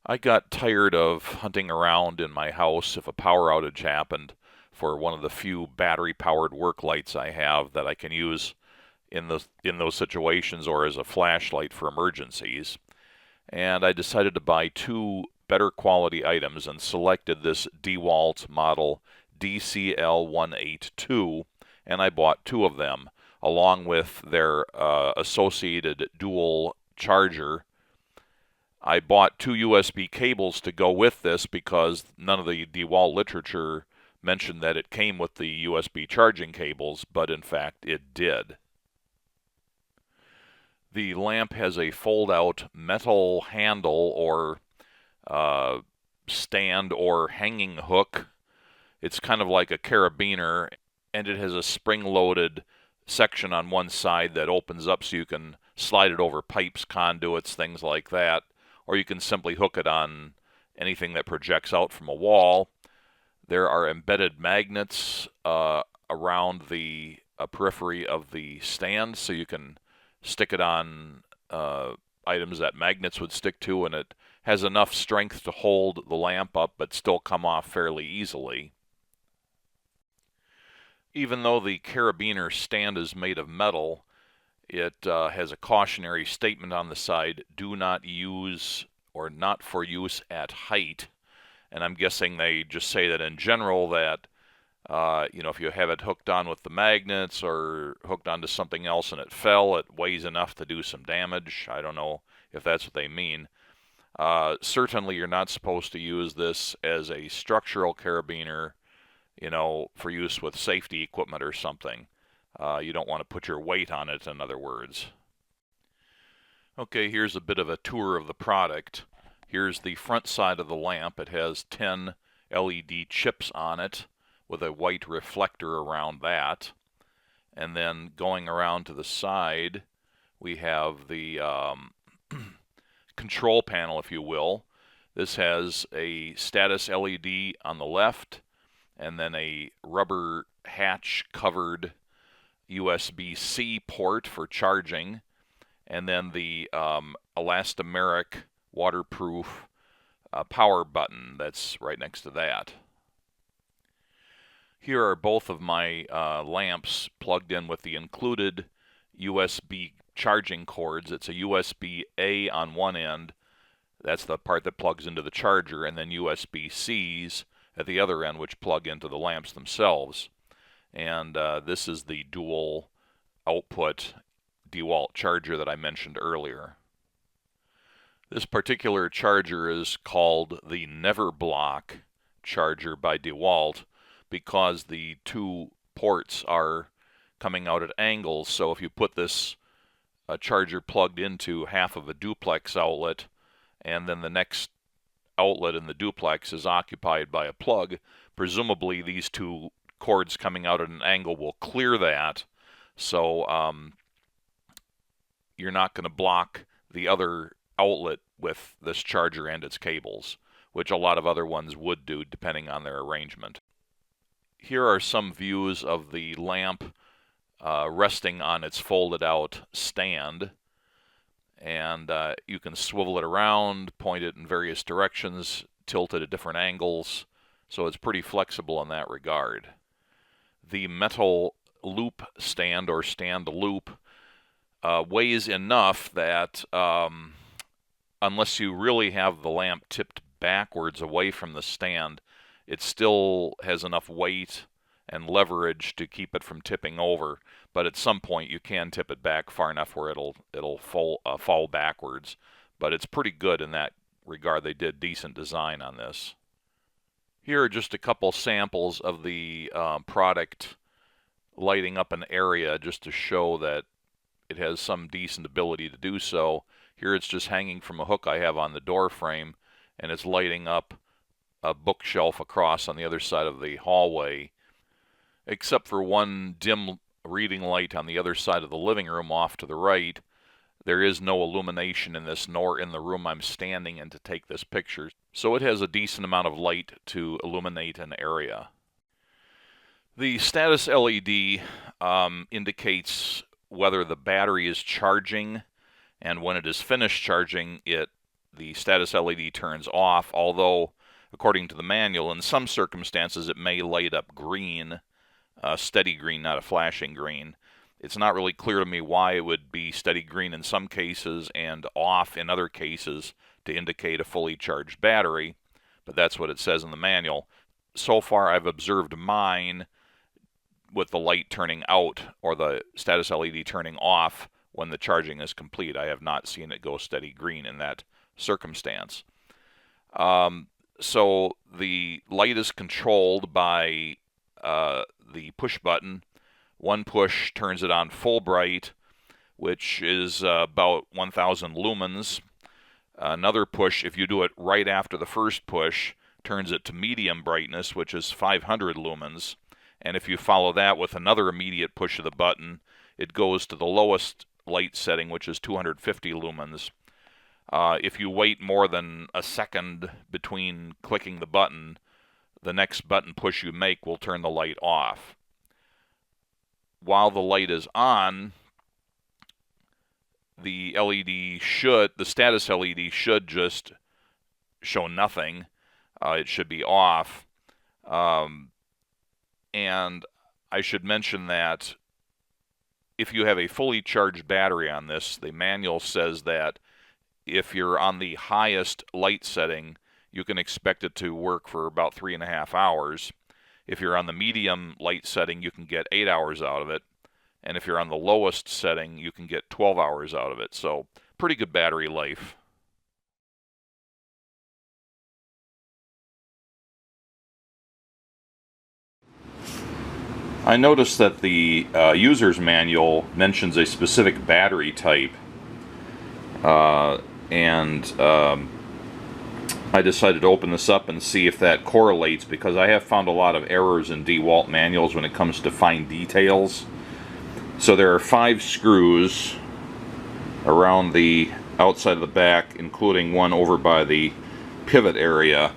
I got tired of hunting around in my house if a power outage happened for one of the few battery-powered work lights I have that I can use in those situations or as a flashlight for emergencies. And I decided to buy two better quality items and selected this DeWalt model DCL182, and I bought two of them along with their associated dual charger. I bought two USB cables to go with this because none of the DeWalt literature mentioned that it came with the USB charging cables, but in fact it did. The lamp has a fold-out metal handle or uh, stand or hanging hook. It's kind of like a carabiner, and it has a spring-loaded section on one side that opens up so you can slide it over pipes, conduits, things like that, or you can simply hook it on anything that projects out from a wall. There are embedded magnets around the periphery of the stand, so you can stick it on items that magnets would stick to, and it has enough strength to hold the lamp up but still come off fairly easily. Even though the carabiner stand is made of metal, it has a cautionary statement on the side, do not use or not for use at height. And I'm guessing they just say that in general that, if you have it hooked on with the magnets or hooked onto something else and it fell, it weighs enough to do some damage. I don't know if that's what they mean. Certainly you're not supposed to use this as a structural carabiner, for use with safety equipment or something. You don't want to put your weight on it, in other words. Okay, here's a bit of a tour of the product. Here's the front side of the lamp. It has 10 LED chips on it with a white reflector around that. And then going around to the side, we have the control panel, if you will. This has a status LED on the left, and then a rubber hatch covered USB-C port for charging, and then the elastomeric waterproof power button that's right next to that. Here are both of my lamps plugged in with the included USB charging cords. It's a USB-A on one end, that's the part that plugs into the charger, and then USB-Cs at the other end, which plug into the lamps themselves. And this is the dual output DeWalt charger that I mentioned earlier. This particular charger is called the NeverBlock charger by DeWalt because the two ports are coming out at angles. So if you put this charger plugged into half of a duplex outlet, and then the next outlet in the duplex is occupied by a plug, presumably these two cords coming out at an angle will clear that, so you're not going to block the other outlet with this charger and its cables, which a lot of other ones would do depending on their arrangement. Here are some views of the lamp resting on its folded out stand, and you can swivel it around, point it in various directions, tilt it at different angles, so it's pretty flexible in that regard. The metal loop stand or stand loop weighs enough that unless you really have the lamp tipped backwards away from the stand, it still has enough weight and leverage to keep it from tipping over. But at some point you can tip it back far enough where it'll fall backwards. But it's pretty good in that regard. They did decent design on this. Here are just a couple samples of the product lighting up an area just to show that it has some decent ability to do so. Here it's just hanging from a hook I have on the door frame, and it's lighting up a bookshelf across on the other side of the hallway, except for one dim reading light on the other side of the living room off to the right. There is no illumination in this, nor in the room I'm standing in to take this picture, so it has a decent amount of light to illuminate an area. The status LED indicates whether the battery is charging, and when it is finished charging, it the status LED turns off, although according to the manual, in some circumstances it may light up green, steady green, not a flashing green. It's not really clear to me why it would be steady green in some cases and off in other cases to indicate a fully charged battery, but that's what it says in the manual. So far I've observed mine with the light turning out or the status LED turning off when the charging is complete. I have not seen it go steady green in that circumstance. So the light is controlled by the push button. One push turns it on full bright, which is about 1,000 lumens. Another push, if you do it right after the first push, turns it to medium brightness, which is 500 lumens. And if you follow that with another immediate push of the button, it goes to the lowest light setting, which is 250 lumens. If you wait more than a second between clicking the button, the next button push you make will turn the light off. While the light is on, the status LED should just show nothing. It should be off. And I should mention that if you have a fully charged battery on this, the manual says that if you're on the highest light setting, you can expect it to work for about 3.5 hours. If you're on the medium light setting, you can get 8 hours out of it. And if you're on the lowest setting, you can get 12 hours out of it. So pretty good battery life. I noticed that the user's manual mentions a specific battery type, and I decided to open this up and see if that correlates, because I have found a lot of errors in DeWalt manuals when it comes to fine details. So there are 5 screws around the outside of the back, including one over by the pivot area,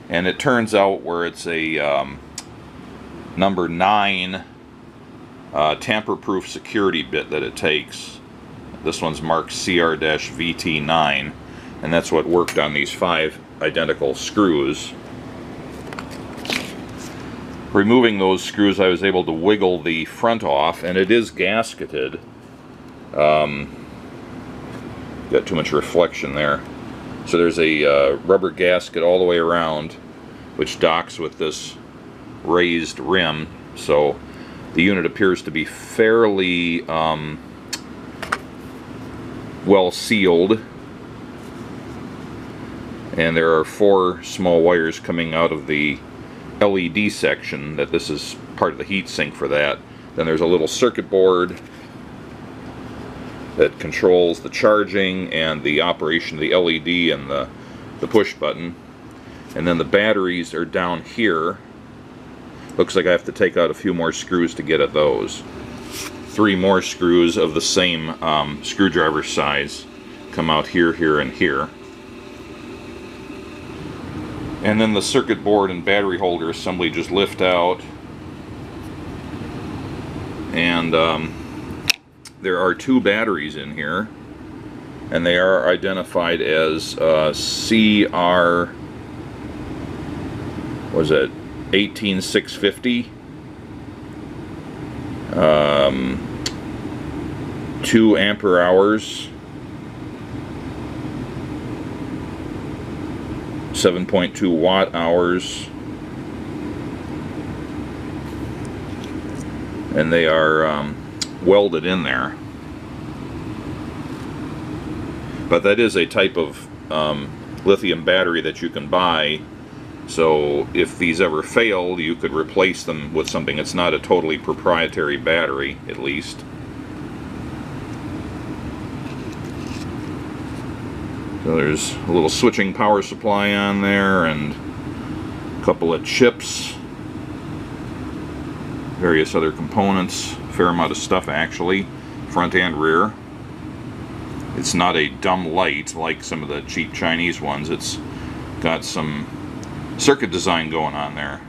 and it turns out where it's a number 9 tamper-proof security bit that it takes. This one's marked CR-VT9, and that's what worked on these 5 identical screws. Removing those screws, I was able to wiggle the front off, and it is gasketed. Got too much reflection there. So there's a rubber gasket all the way around, which docks with this raised rim, so the unit appears to be fairly well sealed, and there are 4 small wires coming out of the LED section, that this is part of the heat sink for that. Then there's a little circuit board that controls the charging and the operation of the LED and the push button. And then the batteries are down here. Looks like I have to take out a few more screws to get at those. 3 more screws of the same screwdriver size come out here, here, and here. And then the circuit board and battery holder assembly just lift out. And there are 2 batteries in here, and they are identified as CR, what is it, 18650, 2 ampere hours, 7.2 watt hours, and they are welded in there. But that is a type of lithium battery that you can buy, so if these ever fail, you could replace them with something. It's not a totally proprietary battery, at least. So there's a little switching power supply on there, and a couple of chips, various other components, a fair amount of stuff actually, front and rear. It's not a dumb light like some of the cheap Chinese ones. It's got some circuit design going on there.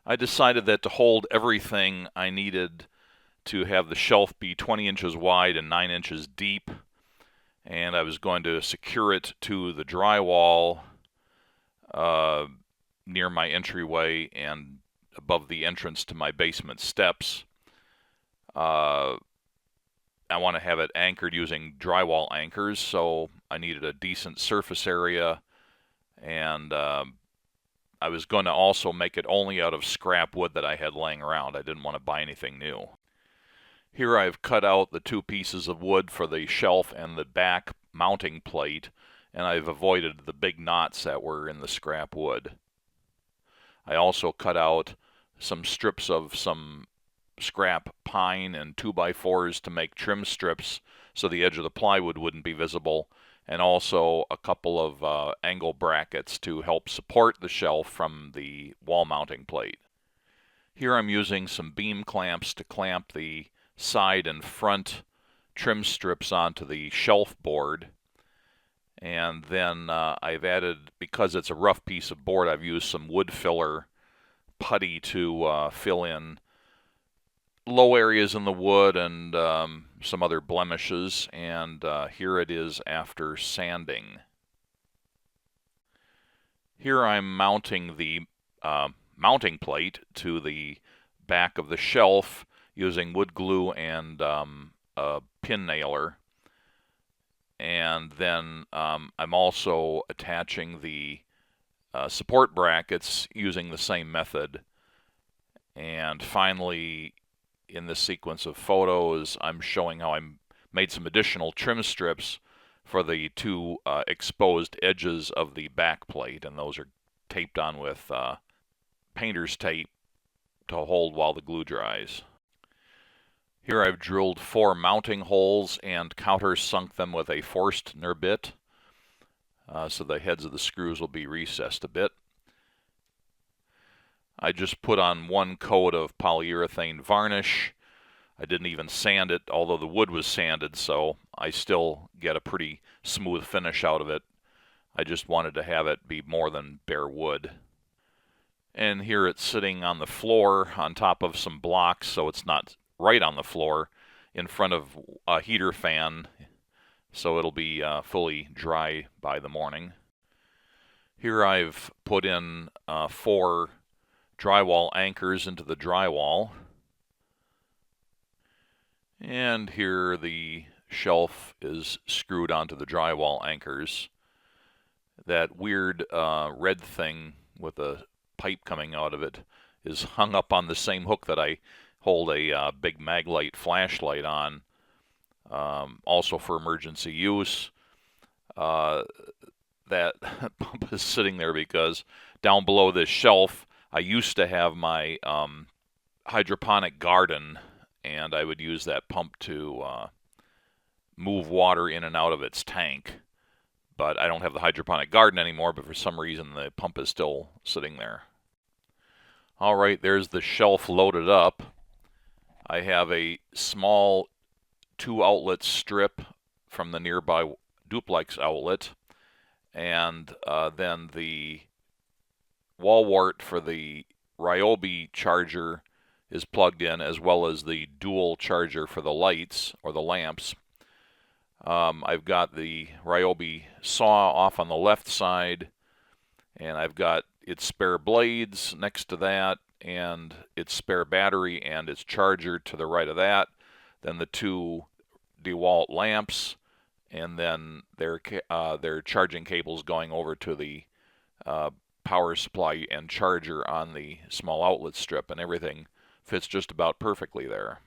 I decided that to hold everything, I needed to have the shelf be 20 inches wide and 9 inches deep, and I was going to secure it to the drywall near my entryway and above the entrance to my basement steps. I want to have it anchored using drywall anchors, so I needed a decent surface area, and I was going to also make it only out of scrap wood that I had laying around. I didn't want to buy anything new. Here I've cut out the 2 pieces of wood for the shelf and the back mounting plate, and I've avoided the big knots that were in the scrap wood. I also cut out some strips of some scrap pine and 2x4s to make trim strips so the edge of the plywood wouldn't be visible, and also a couple of angle brackets to help support the shelf from the wall mounting plate. Here I'm using some beam clamps to clamp the side and front trim strips onto the shelf board, and then I've added, because it's a rough piece of board, I've used some wood filler putty to fill in low areas in the wood and some other blemishes, and here it is after sanding. Here I'm mounting the mounting plate to the back of the shelf using wood glue and a pin nailer, and then I'm also attaching the support brackets using the same method. And finally, in this sequence of photos, I'm showing how I made some additional trim strips for the 2 exposed edges of the back plate, and those are taped on with painter's tape to hold while the glue dries. Here I've drilled 4 mounting holes and countersunk them with a forced NURBIT, so the heads of the screws will be recessed a bit. I just put on 1 coat of polyurethane varnish. I didn't even sand it, although the wood was sanded, so I still get a pretty smooth finish out of it. I just wanted to have it be more than bare wood. And here it's sitting on the floor on top of some blocks, so it's not right on the floor, in front of a heater fan, so it'll be fully dry by the morning. Here I've put in 4 drywall anchors into the drywall, and here the shelf is screwed onto the drywall anchors. That weird red thing with a pipe coming out of it is hung up on the same hook that I hold a big Maglite flashlight on, also for emergency use. That pump is sitting there because down below this shelf I used to have my hydroponic garden, and I would use that pump to move water in and out of its tank. But I don't have the hydroponic garden anymore, but for some reason the pump is still sitting there. Alright, there's the shelf loaded up. I have a small 2-outlet strip from the nearby duplex outlet, and then the wall wart for the Ryobi charger is plugged in, as well as the dual charger for the lights, or the lamps. I've got the Ryobi saw off on the left side, and I've got its spare blades next to that, and its spare battery and its charger to the right of that, then the 2 DeWalt lamps, and then their charging cables going over to the power supply and charger on the small outlet strip, and everything fits just about perfectly there.